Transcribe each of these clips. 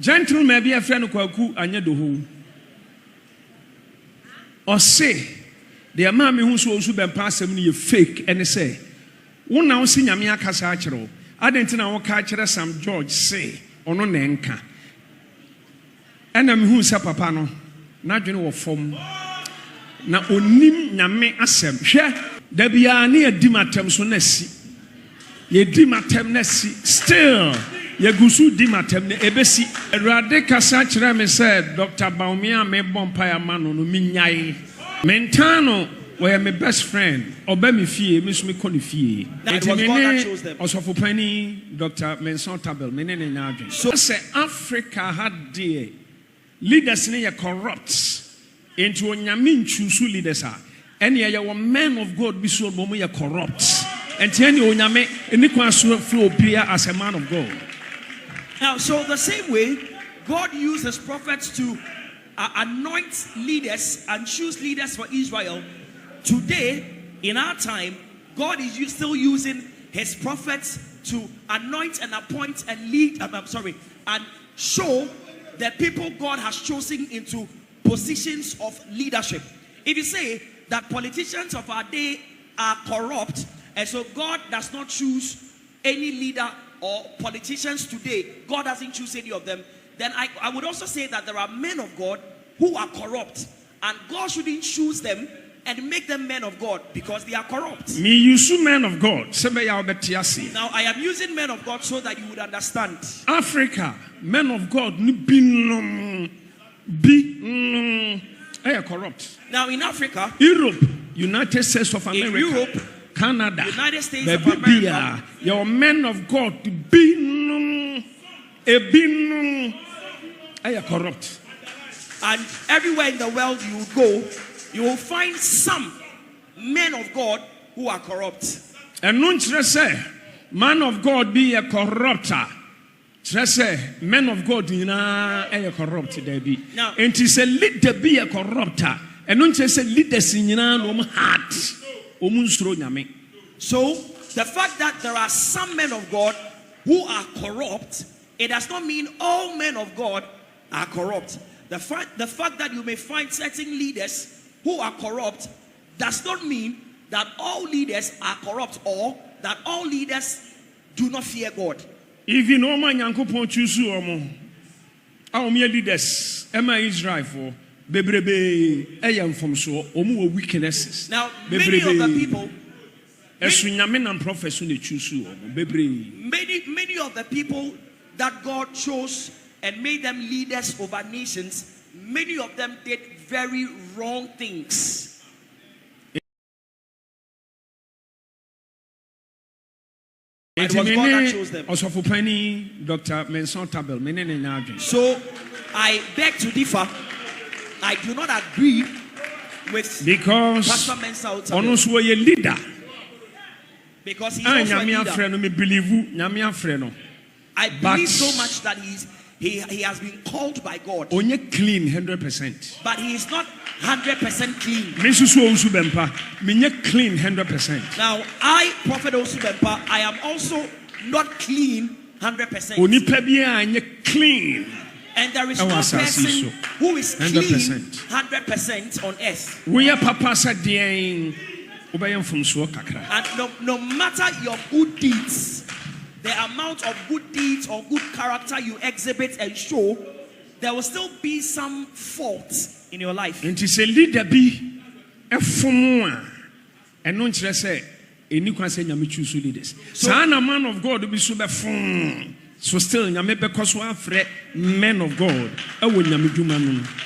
Gentleman be a friend of Koku Anyidoho. Or say, the amount who's also been passing me fake and say, one now sing a mea casachero. I didn't know what catcher some George say, or no nenka. And I'm who's a papano, not you know form. Now, onim nyame asem. Share, there be a near dimatem sonesi. Ye dimatem nesi, still, ye gusu dimatem ne ebesi. Rade kasachera me said, Dr. Baumia me Bempah mano no minyai. Mentano, where my best friend, Obemi fie, miss me koni fie. It was God that chose them. Also for penny, Dr. Otabil, menene nyadwe. So say Africa had dear leaders ne corrupt into onyamin chusu leaders are. And ye were men of God be so bomo ye corrupt. And tell you onyame any kwaso flow appear as a man of God. Now, so the same way, God used his prophets to anoint leaders and choose leaders for Israel. Today, in our time, God is still using his prophets to anoint and appoint and lead, and show the people God has chosen into positions of leadership. If you say that politicians of our day are corrupt, and so God does not choose any leader or politicians today, God doesn't choose any of them, then I would also say that there are men of God who are corrupt, and God shouldn't choose them and make them men of God because they are corrupt. Me use men of God. Now I am using men of God so that you would understand. Africa, men of God be corrupt. Now in Africa, Europe, United States of America, in Europe, Canada, United States of America, your men of God be corrupt. And everywhere in the world you will go, you will find some men of God who are corrupt. And non say, man of God be a corrupter. Say, men of God a corrupt there be. Now, and it is a leader be a corrupter. And non say leaders in heart. So the fact that there are some men of God who are corrupt, it does not mean all men of God are corrupt. The fact that you may find certain leaders who are corrupt does not mean that all leaders are corrupt or that all leaders do not fear God. If you know my Yankopon choose our leaders, Emma Israel for Bebrebe, Ayam from so, Omu weaknesses. Now, many of the people, many of the people that God chose and made them leaders over nations, many of them did very wrong things. It was God that chose them. Also for penny, Dr. Otabil, so I beg to differ. I do not agree with because Pastor Mensa Otabil. Also a leader. Because he's also a leader. I believe so much that he has been called by God. Only clean 100%. But he is not 100% clean. Owusu Bempah, clean 100%. Now, I, Prophet Owusu Bempah, I am also not clean 100%. Only clean. And there is no person who is clean 100% on earth. We are Papa said, and no matter your good deeds, the amount of good deeds or good character you exhibit and show, there will still be some faults in your life. And to say leader be a form and non say any question you choose leaders. So a man of God will be super form. So still because one fret men of God.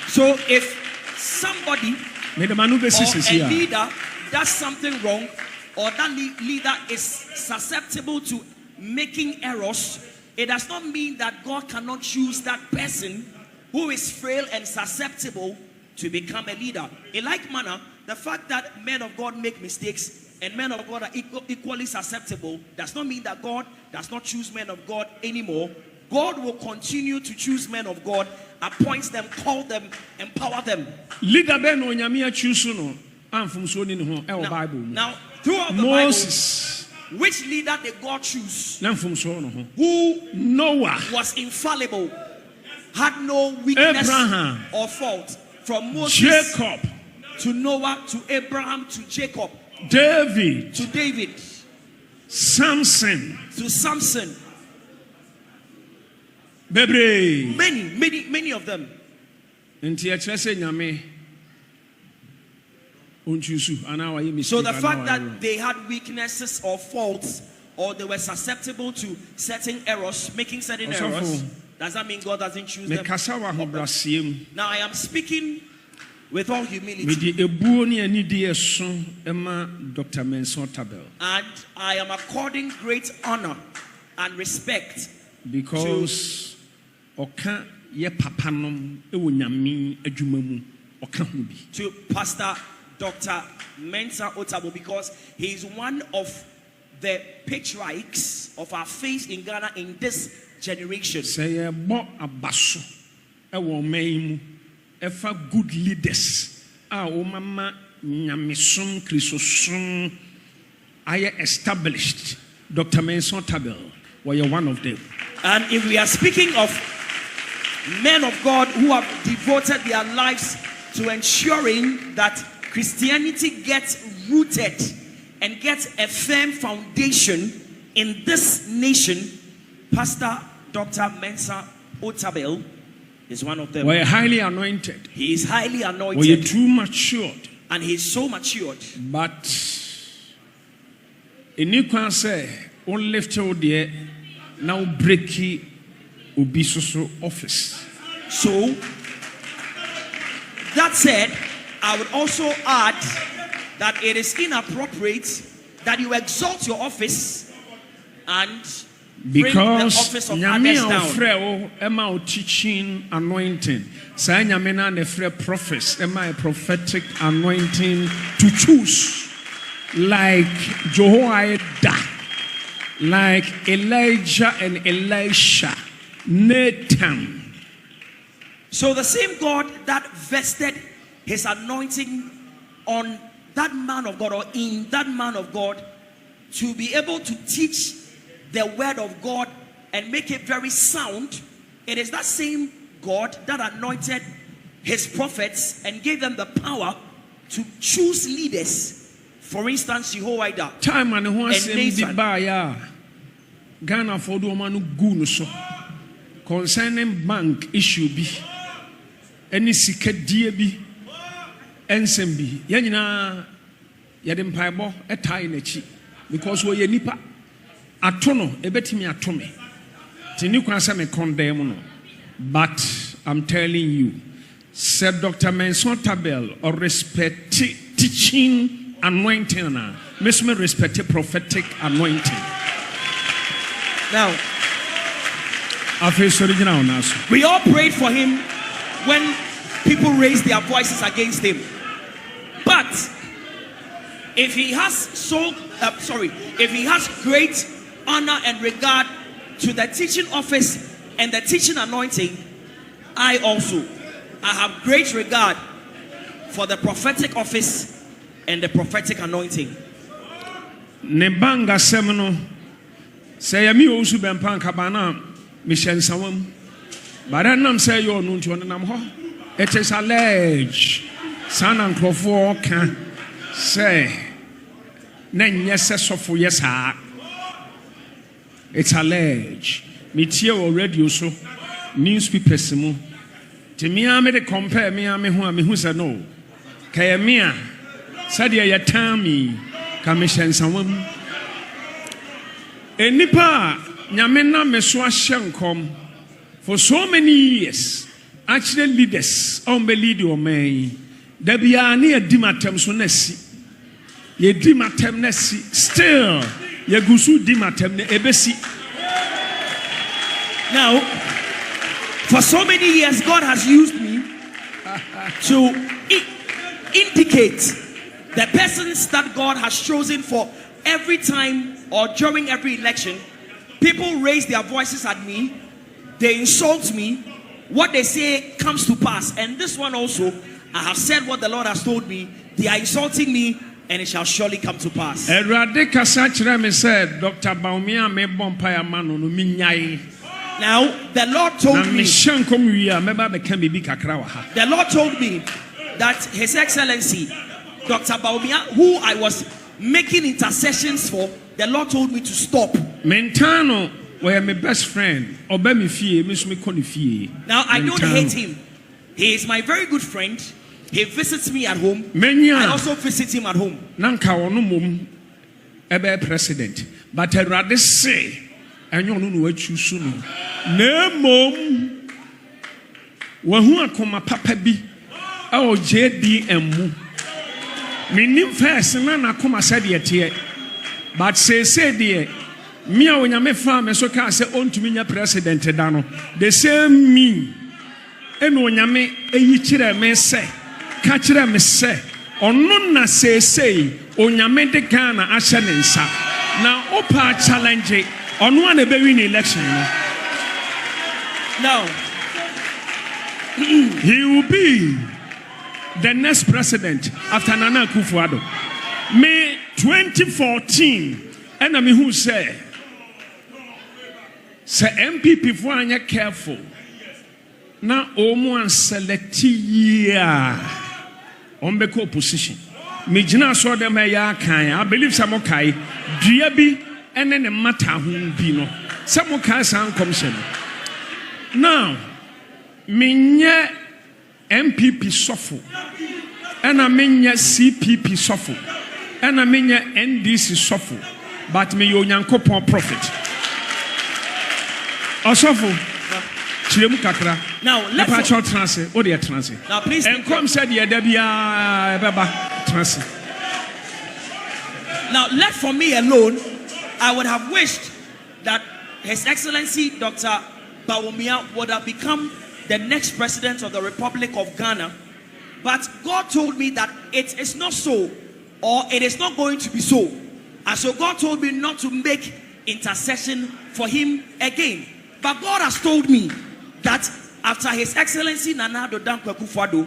So if somebody or a leader does something wrong, or that leader is susceptible to making errors, it does not mean that God cannot choose that person who is frail and susceptible to become a leader. In like manner, the fact that men of God make mistakes and men of God are equally susceptible does not mean that God does not choose men of God anymore. God will continue to choose men of God, appoint them, call them, empower them. Leader Ben Onyamia choose no. I'm from Bible. Now, throughout the Moses, Bible, which leader did God choose? Who Who Noah was infallible? had no weakness Abraham, or fault. From Moses Jacob, to Noah to Abraham to Jacob David, to David Samson, to Samson. Bebre. Many of them. Nti a kyerɛ sɛ nyame ɔntwisu anaa wayɛ mistake. So the fact that they had weaknesses or faults, or they were susceptible to certain errors, making certain errors, does that mean God doesn't choose them? mekasa wɔ ahobrɛaseɛ mu. Now I am speaking with all humility, mede ebuo ne anidie so ma Dr. Mensa Otabil. and I am according great honor and respect Because ɔka yɛ papa nom ɛwɔ nyame adwuma mu ɔka ho bi. to Pastor Dr. Mensa Otabil, because he is one of the patriarchs of our faith in Ghana in this generation. Sɛ yɛbɔ aba so ɛwɔ ɔman yi mu ɛfa good leaders a wɔmama nyamesom kristosom ayɛ established. Dr. Mensa Otabil wɔyɛ one of them. And if we are speaking of men of God who have devoted their lives to ensuring that Christianity gets rooted and gets a firm foundation in this nation, Pastor Dr. Mensa Otabil is one of them. We're highly anointed. He is highly We're anointed too matured. and he is so matured. But anyone say on left out there now breaky obi so office. So, that said, I would also add that it is inappropriate that you exalt your office and bring the Because office of nyame others a down. ofrɛ ema o teaching anointing. Saa nyame na na frɛ prophets ema a prophetic anointing to choose like Jehoiada, like Elijah and Elisha, Nathan. So the same God that vested his anointing on that man of God, or in that man of God, to be able to teach the word of God and make it very sound, it is that same God that anointed his prophets and gave them the power to choose leaders. For instance, Jehoiada Time and who and asem di Nathan. ba ya Ghana for do man gu no so concerning bank issue bi any sikadie bi ensem bi ya nyina ya de mpaibo etai na chi because we ye nipa ato no ebetimi ato me tini kwa se me condemn no. But I'm telling you, said Dr. Mensa Otabil or respect teaching anointing na me respect prophetic anointing. Now, I feel original now. we all prayed for him when people raised their voices against him. But if he has if he has great honor and regard to the teaching office and the teaching anointing, I have great regard for the prophetic office and the prophetic anointing. Nebanga semino say yami Owusu Bempah kabana mission sawam. But I nam say you no nti onam ho. It is alleged sana nkrofo ka say na nyese sofo yesa. It's alleged. Me tie o radio so newspapers mu. Ti me am de compare me am ho am hu say no. Kaya me a said ya tami commission sawam. Enipa nyamena meso ahye nkom for so many years. Actually leaders on be lead your man. There be ani edimatem so nasi. Ye dimatem nasi still ye gusu dimatem ne ebesi. Now, for so many years, God has used me to indicate the persons that God has chosen for every time or during every election. People raise their voices at me, they insult me, what they say comes to pass. And this one also, I have said what the Lord has told me. They are insulting me, and it shall surely come to pass. Erade kasa kire me said Dr. Baumia me bompa ya manu no minyai. Now, the Lord told me that His Excellency, Dr. Bawumia, who I was making intercessions for, the Lord told me to stop. Mentano, where my best friend, now I don't hate him. He is my very good friend. He visits me at home. I also visit him at home. Nanka ono mum ebe president, but I rather say, and you know what you soon. Ne mom, wahu akoma papa bi, awo JDM. Minim first na akoma said yet, but say dear. Me a when you me farm so can say Wontumi nya president dano. The same me. And when you me eyi chire me say, ka chire me say, ono na say onyame de Ghana ahye ne nsa. Na opa challenge ono an be win election no. Now he will be the next president after Nana Akufo-Addo. May 2014 and me who say MPP for anya careful. Now omo an select year on the opposition. Me jina so dem ya kan. I believe some kai dua bi ene ne mata ho bi no. Some kai san commission. Now me nye MPP sofo. Ena me nye CPP sofo. Ena me nye NDC sofo. But me yo Nyankopon prophet. Osofo chiremu kakra. Now let's translate. What they translate. Now please. And come said ye there be baba translate. Now left for me alone, I would have wished that His Excellency Dr. Bawumia would have become the next president of the Republic of Ghana. But God told me that it is not so, or it is not going to be so. And so God told me not to make intercession for him again. But God has told me that after His Excellency Nana Addo Dankwa Akufo-Addo,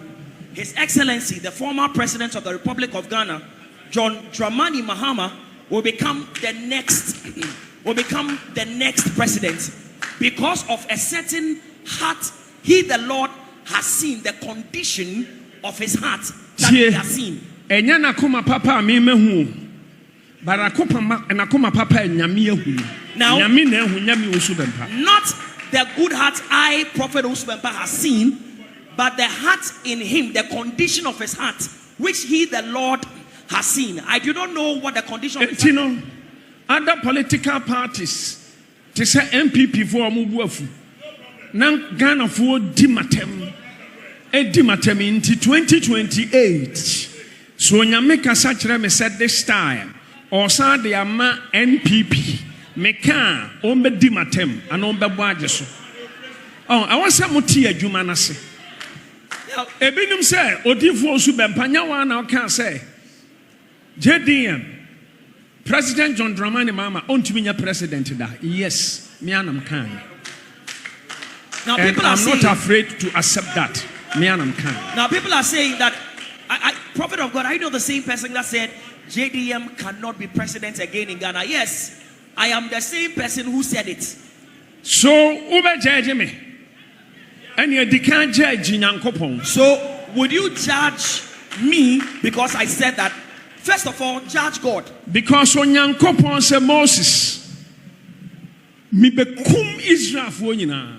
His Excellency, the former president of the Republic of Ghana, John Dramani Mahama, will become the next president because of a certain heart. He, the Lord, has seen the condition of his heart that He has seen. Enyana kuma papa me mehu. Barakoma na kuma papa nyame ehu. Now, nyame na ehu nyame Owusu Bempah. Not the good heart Prophet Owusu Bempah has seen, but the heart in him, the condition of his heart, which he, the Lord, has seen. I do not know what the condition of his heart. You know, other political parties, they say MPP for Amubuafu. Now Ghana for Dimatem. Dimatem into 2028. So nyame kasa kire me said this time. Or sa de ama NPP. Meka ombe dimatem and ombe boajeso. Oh, I want some tea adwuma na se. Ebinim say odifo Owusu Bempah nyawa na o kan say JDM President John Dramani Mahama Wontumi nya president da. Yes, me anam kan. Now and people are I'm saying, not afraid to accept that. Me anam kan. Now people are saying that Prophet of God, I know the same person that said JDM cannot be president again in Ghana. Yes, I am the same person who said it. So, ube judge me. And you can't judge Nyankopon. So, would you judge me because I said that? First of all, judge God. Because when Nyankopon said Moses, mi bekum Israel for nyina.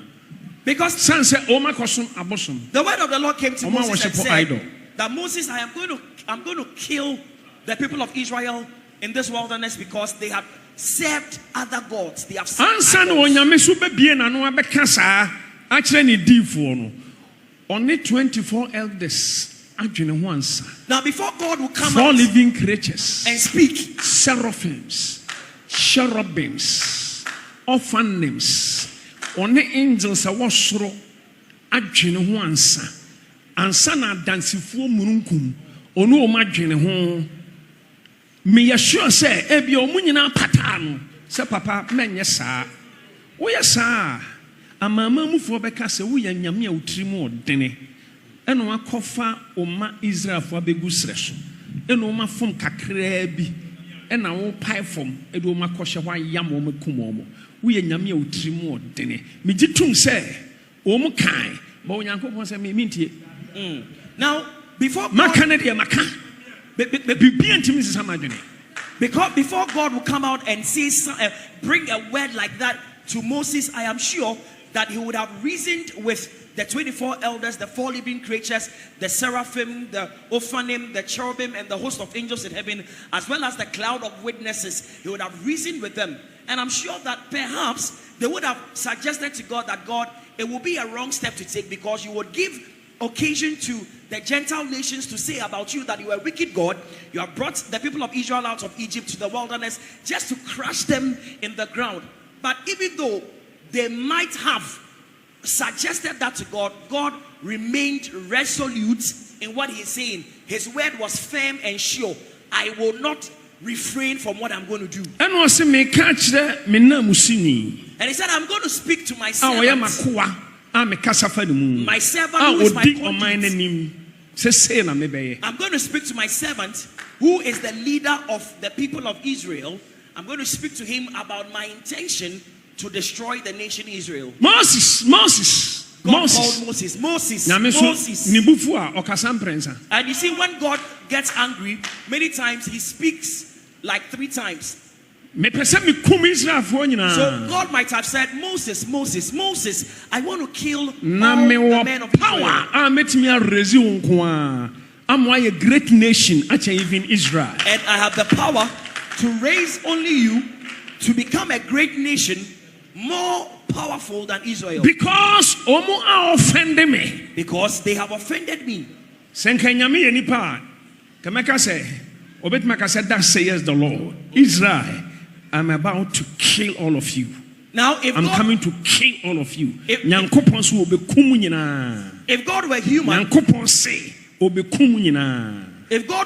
Because the word of the Lord came to Moses and said that Moses, I'm going to kill the people of Israel in this wilderness because they have served other gods. They have served only 24 elders. Now before God will come 4 out living creatures and speak, seraphims, cherubims, ophanims, only angels are washro adwene ho ansa na dansifuo mununkum onu o madwene ho. Me sure say ebi o munyina patano se papa menye saa wo ye saa amama mufo beka se wo ya nyame a utrimu odene eno akofa oma Israel fo abegu sreso eno ma fom kakra bi ɛna wo pae fam ɛde wo makɔhyɛ hɔ ayam wo makum wo woyɛ nyame a wotiri mu ɔdene megye tom sɛ wo mu kae ba onyankopɔn sɛ mentie Now, before God, maka ne deɛ maka bibia ntimi nsesa madwene because before God will come out and say, bring a word like that to Moses, I am sure that he would have reasoned with the 24 elders, the 4 living creatures, the seraphim, the ophanim, the cherubim, and the host of angels in heaven, as well as the cloud of witnesses. He would have reasoned with them. And I'm sure that perhaps they would have suggested to God that, God, it will be a wrong step to take, because you would give occasion to the Gentile nations to say about you that you are a wicked God. You have brought the people of Israel out of Egypt to the wilderness just to crush them in the ground. But even though they might have suggested that to God, God remained resolute in what he's saying. His word was firm and sure. I will not refrain from what I'm going to do. And he said, I'm going to speak to my servant. My servant who is my conduit. I'm going to speak to my servant who is the leader of the people of Israel. I'm going to speak to him about my intention to destroy the nation Israel. Moses. God called Moses. And you see, when God gets angry, many times he speaks like 3 times. So God might have said, Moses, I want to kill all the men of Israel. I'm a great nation, even Israel. And I have the power to raise only you to become a great nation, more powerful than Israel. Because they have offended me. That says the Lord, Israel, I'm about to kill all of you. Now, if I'm coming to kill all of you. If God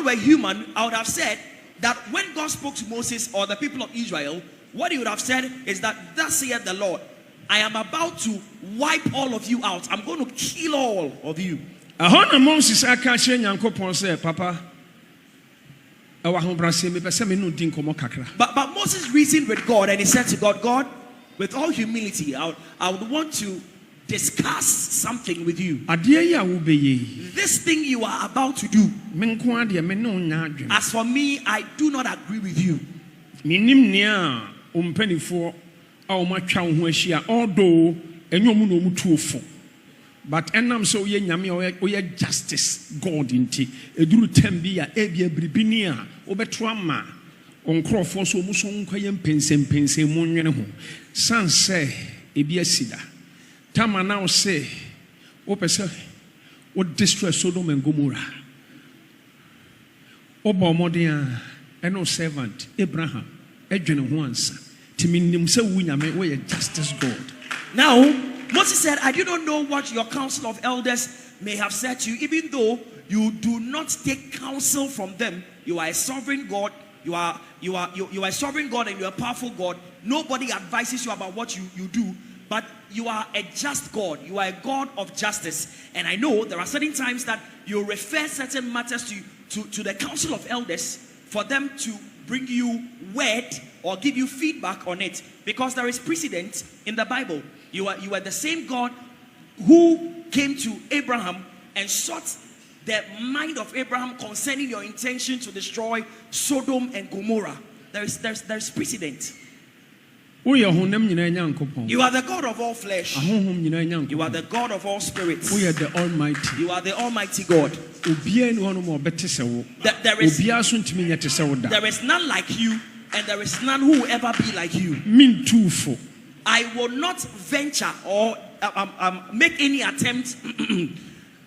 were human, I would have said that when God spoke to Moses or the people of Israel, what he would have said is that, thus saith the Lord, I am about to wipe all of you out. I'm going to kill all of you. But Moses reasoned with God, and he said to God, God, with all humility, I would want to discuss something with you. This thing you are about to do, as for me, I do not agree with you. But enam so ye nyame oye justice God inti eduru tambia ebia bribinia obeto ama onkrofo so muso nkwaye mpensempense mu nwene ho sanse ebia sida tama now say opese o destroy Sodom and Gomorrah obomodia eno servant Abraham edwene ho ansa timinim se wu nyame we justice God. Now Moses said, I do not know what your council of elders may have said to you, even though you do not take counsel from them. You are a sovereign God. You are a sovereign God, and you are a powerful God. Nobody advises you about what you do, but you are a just God. You are a God of justice. And I know there are certain times that you refer certain matters to the council of elders for them to bring you word or give you feedback on it, because there is precedent in the Bible. You are the same God who came to Abraham and sought the mind of Abraham concerning your intention to destroy Sodom and Gomorrah. There's precedent. You are the God of all flesh. You are the God of all spirits. You are the Almighty God. There is none like you, and there is none who will ever be like you. I will not venture or make any attempt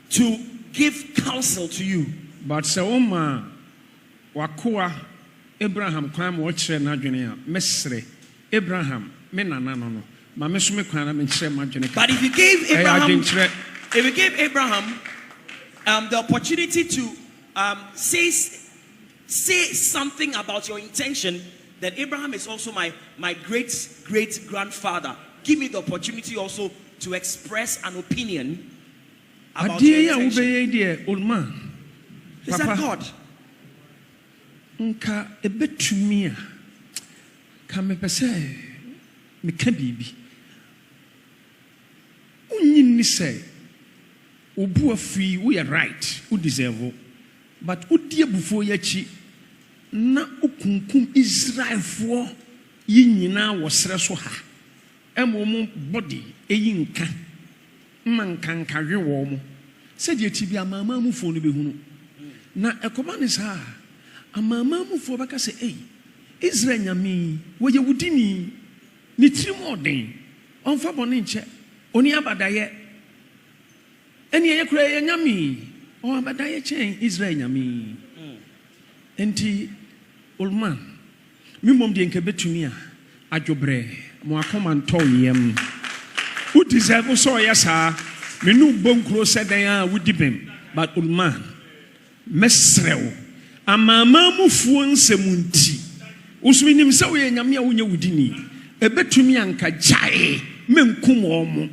to give counsel to you. But Abraham but if you gave Abraham the opportunity to say something about your intention, then Abraham is also my great grandfather. Give me the opportunity also to express an opinion about your intention. He said, God, nka ebetumi a ka mepese me ka bibi unyin ni say obu afi we are right who deserve but udi ebufo yachi na ukunkum Israel fo yinyina wo sere so ha emom body eyinka mankanka hwe wo mo se de ti bi amama mu fo no behunu na ekoma ne sa amama mu fo baka se Israel nyame wo ye wudini ni trimodin onfa bone nche oni abadaye eni ye kura ye nyame o abadaye chen Israel nyame enti olman mi mom de nke betumi a adwobre mo akoma nto yem who deserve so yesa me nu bonkro sedan a wudi bem but olman mesrew amama mufuo nsemunti usumi nim se we nyame a wonya wudini ebetumi anka jae menkum omo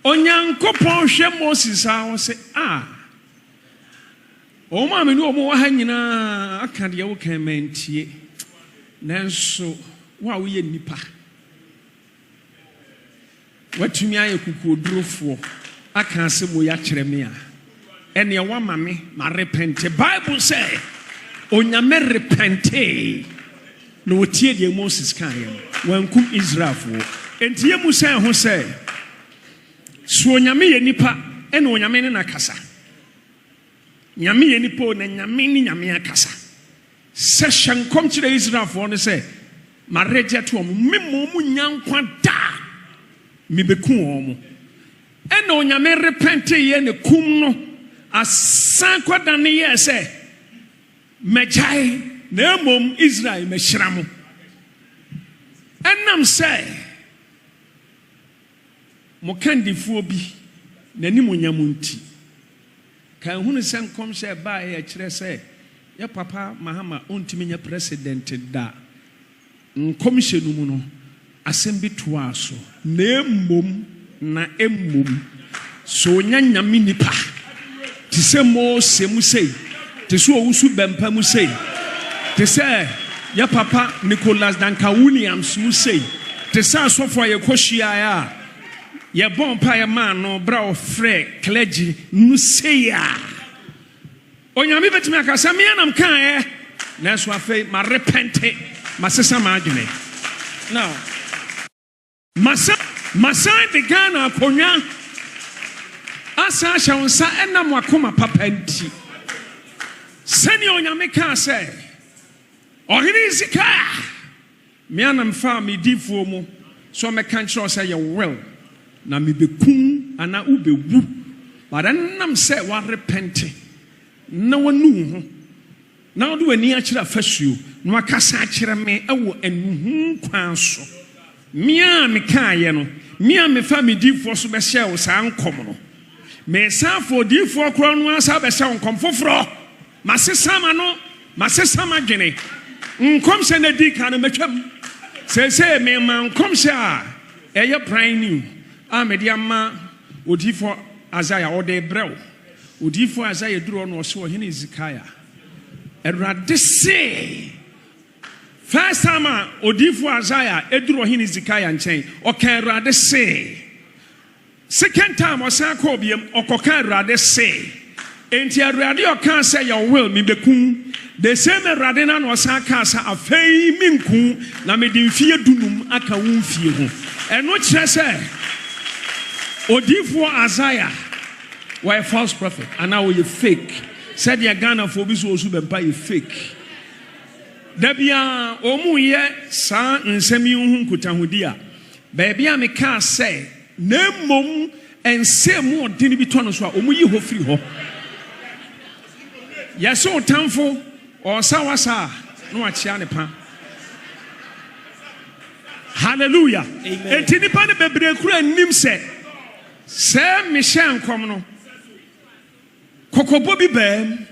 onyankopon hwe Moses a wo se o ma me nu omo wa ha nyina aka de wo kan mantie nanso wa wo ye nipa watumi aye kukuodurofo aka ase mo ya kyerɛ me a ene wa mame ma repent Bible say onyame repente no tie de Moses kan ye wankum Israelfo entie mu say ho say so onyame ye nipa ene onyame ne na kasa nyame ye nipa na nyame ni nyame akasa se hyankom kyerɛ Israelfo no say ma regye to mo mu nyankwa da mi beku omo ene onyame repente ye ne kum no asan kwada ne ye se mejai na mom Israel mehyira mo enam se mo kandifuo bi nani mo nyamunti kan hunu se nkom se ba ye kyerɛ se ya papa Mahama ontimi nya president da nkom hyenu mu no asem bi to aso na emom so nyanyame nipa ti se Mose mu sei ti so Owusu Bempah mu sei ti se ya papa Nicholas Danka Williams mu sei ti se asofo ye kohyia ya ye bompa ye man no bra ofre clergy nu sei ya onyame betimi akasa me anam kan na so afei ma repente ma sesa ma adwene now Masan de Ghana konya asa shawonsa enam wakoma papa nti sani onyame ka say ohini zika me anam fa me difuo mu so me kan kyerɛ say ye will na me bekum ana ubewu but enam say wa repent na wanu ho na do ani akyerɛ afasuo na wakasa akyerɛ me ɛwɔ anuhu kwan so mia me kaaye no mia me fa me difo so be hye wo san kom no me san fo difo kro no asa be hye nkom foforo masesama no masesama dwene nkom se na di kan metwam se me man nkom hye a eye pran ni a me dia ma odifo Azaya ode brew odifo Azaya duro no so hene Zikaya erade se first time odifo Azaya eduro hini Zikaya nchen oka erade se second time osan ko biem okoka erade se enti erade oka say your will me bekum the same erade na no osan ka sa afei minku na me di mfie dunum aka wo mfie ho eno kire se odifo Azaya were false prophet and now you fake said ya Ghana for bi so Owusu Bempah you fake Dabia omu ye sa nsemi hu nkutahudi a baby a me ka say na mom ensem odin bi to no so a omu yi ho firi ho yeso tamfo o sawasa no achia ne pa hallelujah enti nipa ne bebre kura nim se me hye nkom no kokobo bi bam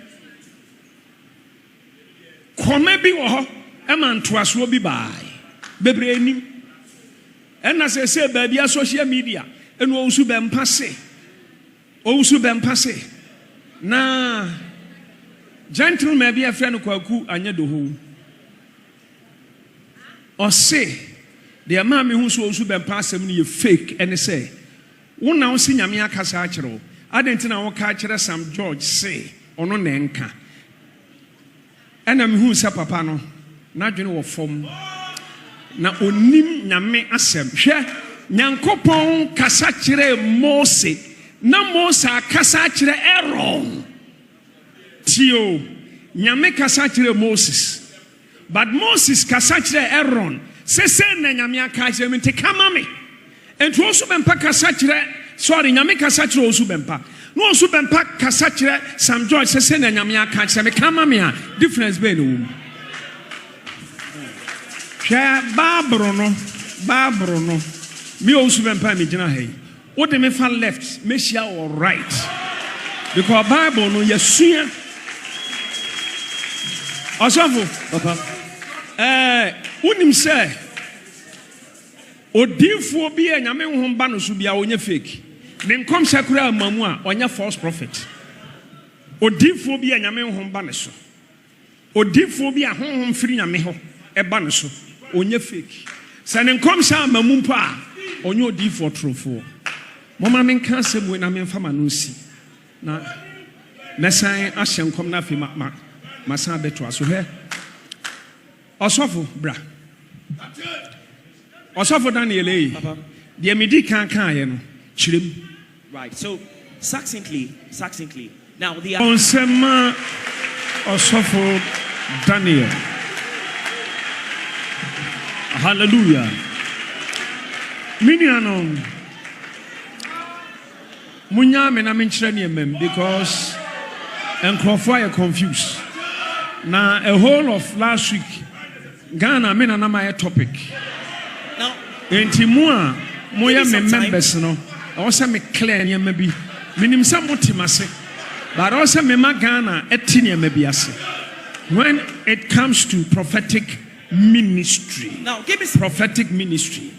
kome bi wo ho e man toaso bi bai bebre nim enna se ba bia social media eno Owusu Bempah se na gentleman bi afra no Koku Anyidoho or say, the mammy who's also been passing me fake and say, one now see Yamia Casachero. I didn't know what catcher some George say or no nenka. And I'm who's a papano, not you know form. Na onim nyame asem hwe nyankopon kasa kire Mose na Mose akasa kire Aaron tio nyame kasa kire Moses but Moses kasa kire Aaron sese na nyame aka kire me te kama me ento osu bempa kasa kire sorry nyame kasa kire osu bempa no osu bempa kasa kire Sam George sese na nyame aka kire me kama me a difference be no Babro no. Me also Bempah me jina hey. What they me fan left, me share or right. Because Bible no yesua. Asafo, papa. Unim say. Odinfo bi e nyame honhom ba no so bia onye fake. Me nkom sakura mamu a onye false prophet. Odinfo bi e nyame honhom ba ne so. Odinfo bi a honhom firi nyame ho e ba no so. Onye fake. Sanin kom sa mamumpa onye odi for trofo. Mama men kan sem we na men fama no si. Na mesan ahye nkom na fi masan beto aso he. Osofo bra. Osofo Daniel e. Papa. De medi kan ye no chirem. Right. So succinctly. Now the Onsema Osofo Daniel. Hallelujah. Miniano Munya me na menchire ne mem because enkrofo are confused. Na a whole of last week Ghana me na my topic. Now enti mu a moya me members no also me clear ne bi minim sa motimase but also me ma Ghana eti ne bi ase when it comes to prophetic ministry. Now give me prophetic ministry.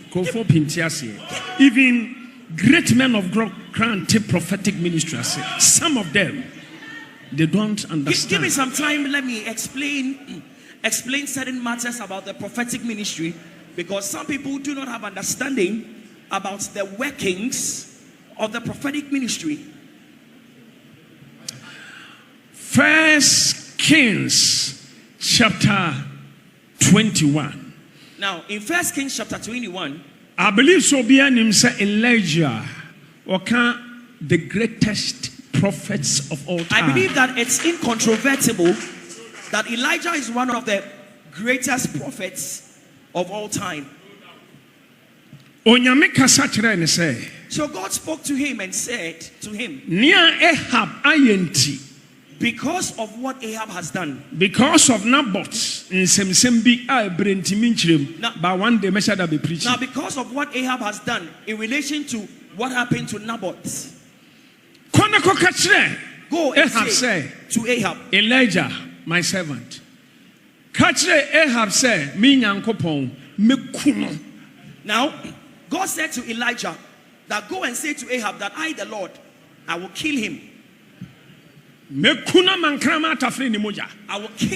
Even great men of God can't take prophetic ministry. Some of them they don't understand. Give me some time. Let me explain certain matters about the prophetic ministry, because some people do not have understanding about the workings of the prophetic ministry. 1 Kings chapter 21. Now, in 1 Kings chapter 21, I believe so be him say Elijah or the greatest prophets of all time. I believe that it's incontrovertible that Elijah is one of the greatest prophets of all time. So God spoke to him and said to him, because of what Ahab has done, because of Naboth, but one day Messiah be preaching. Now, because of what Ahab has done in relation to what happened to Naboth, go and say to Ahab, Elijah, my servant, Ahab say, me nyankopon me kuno. Now, God said to Elijah that go and say to Ahab that I, the Lord, I will kill him. I will kill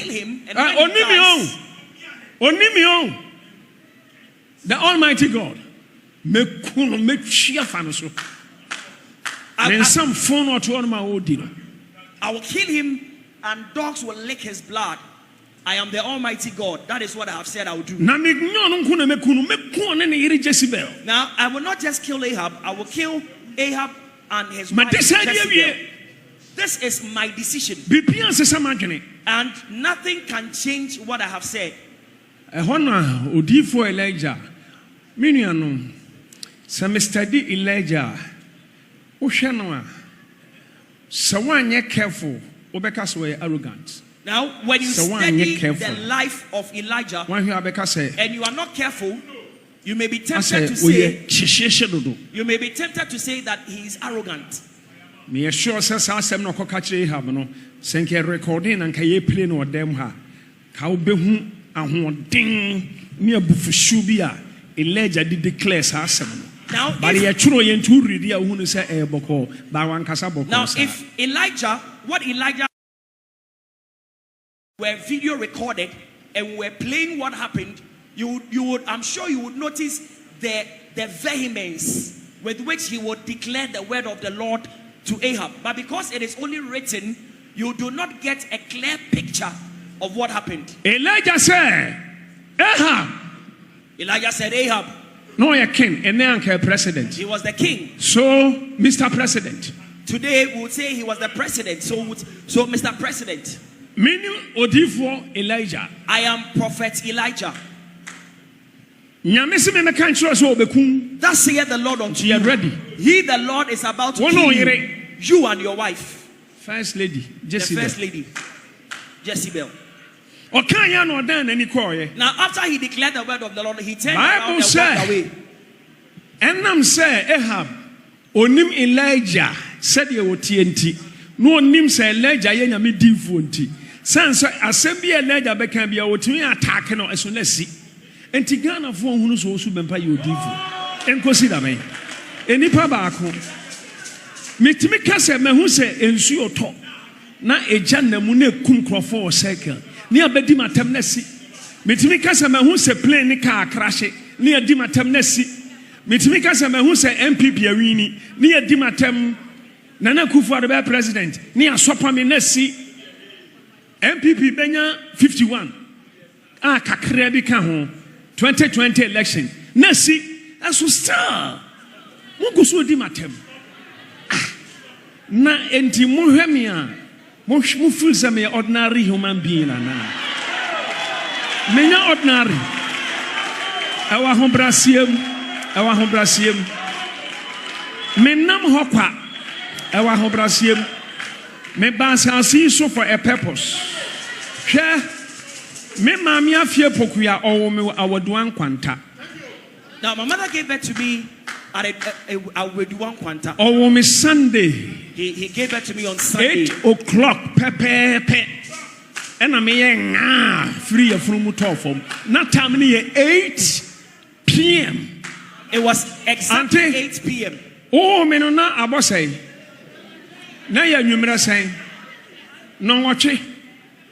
him and when he dies, the Almighty God. I will kill him and dogs will lick his blood. I am the Almighty God. That is what I have said I will do. Now, I will not just kill Ahab. I will kill Ahab and his wife Jezebel. This is my decision. And nothing can change what I have said. Elijah. Elijah. Careful. Arrogant. Now, when you study the life of Elijah and you are not careful, you may be tempted to say that he is arrogant. Me sure says Asem no kokachire Ahab no senke recording and kaye play no dem ha ka obehu ahoden me abufushu bi a Elijah did declare Asem no. Now, but ye churo ye ntu ready a hunu say e boko ba wan kasa boko. Now, if Elijah were video recorded and were playing what happened, I'm sure you would notice the vehemence with which he would declare the word of the Lord to Ahab. But because it is only written, you do not get a clear picture of what happened. Elijah said, Ahab. No, you're king, and now I'm president. He was the king. So, Mr. President. Today we would say he was the president. So Mr. President. Meaning Odifo Elijah. I am Prophet Elijah. Thus saith the Lord unto you. Ready. He, the Lord, is about to kill you and your wife. First lady, Jezebel. The first lady, Jezebel. Now, after he declared the word of the Lord, he turned around and walked away. And I'm saying, Ahab, onim Elijah said you would TNT. No nim say Elijah yenya difunti. Sans assembly Elijah bekan bia wotumi attack no as soon as see. Enti Ghana fo hunu so Owusu Bempah you difu. Enkosi da me. Enipa baako. Mitimi kase mehu se ensu oto. Na eja namu na kum krofo cycle. Ni abedi matem na si. Mitimi kase mehu se plane ni car crash. Ni adi matem na si. Mitimi kase mehu se MPP awini. Ni adi matem Nana Kufuor the president. Ni asopa me na si. MPP benya 51. Kakra bi ka ho. 2020 election. Na si aso star. Munguso di matem. Na enti mohwɛ me a mo feel say me ordinary human being na menya ordinary ɛwa ho brasiem me nam hɔ kwa ɛwa ho brasiem me ba asase so for a purpose hwɛ me maami afie pokuya ɔwɔ me awaduan kwanta. Now my mother gave birth to me at a kwanta. Oh, me Sunday. He gave birth to me on Sunday. 8 o'clock. Pepe. And I'm free from Mutofom. Not time 8 p.m. It was exactly 8 p.m. Oh, me no na abosai. Na ya nwumra sai. No watch.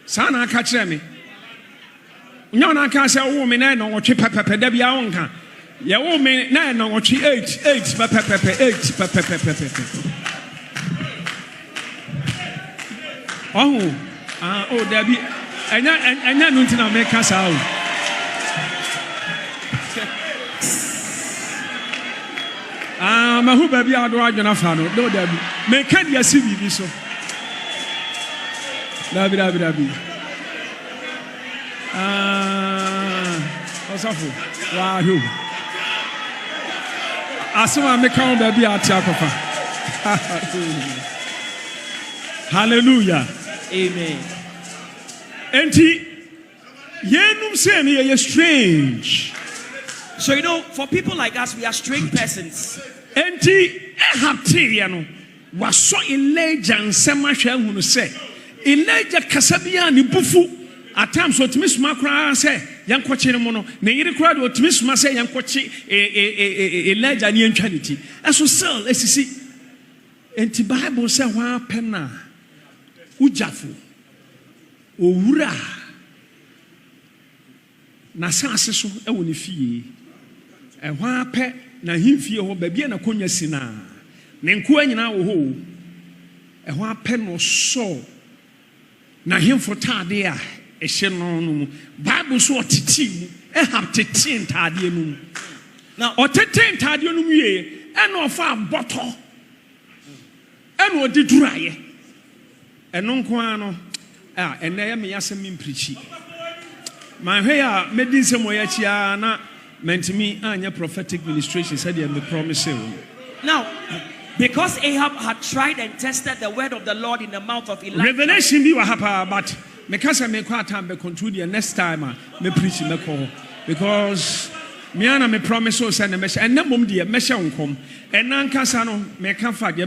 Sana aka kire me. Nya na aka say wo me na no watch pepe da bia wonka. Ya wo me na no watch 8 pepe. Oh, there be anya no ntina me ka sa o. Mahu baby ado adwona fa no do there be. Me ka dia si bibi so. Dabi. Osafo. Wow. Asema me ka baby ati akofa. Hallelujah. Amen. Enti yenum say me ye strange. So for people like us, we are strange persons. Enti ehapti no waso Elijah nsema hwa hunu say Elijah kasabia ni bufu at times otimi suma kra say yankwoche ne mo no na yiri kra de otimi suma say yankwoche Elijah ni entwanity eso still esisi enti Bible say wa pena ujafo owura na sanse so ewo ne fie ehwa pe na himfie ho ba bia na konya sina ne nko anyina wo ho ehwa pe no so na himfo tade a ehye no no Bible so otiti mu ehab tete ntade no na otete ntade no mu ye ena ofa boto ena odi duraye eno nko ano ena ya me yasem mprichi my hair medin se moya na mentimi anya prophetic ministration said the promise. Now, because Ahab had tried and tested the word of the Lord in the mouth of Elijah. Revelation be wahapa, but because I make quite time be conclude the next time me preach me call because me ana me promise so send a message and na mum die me hye nkom and na nkasa no me ka fa de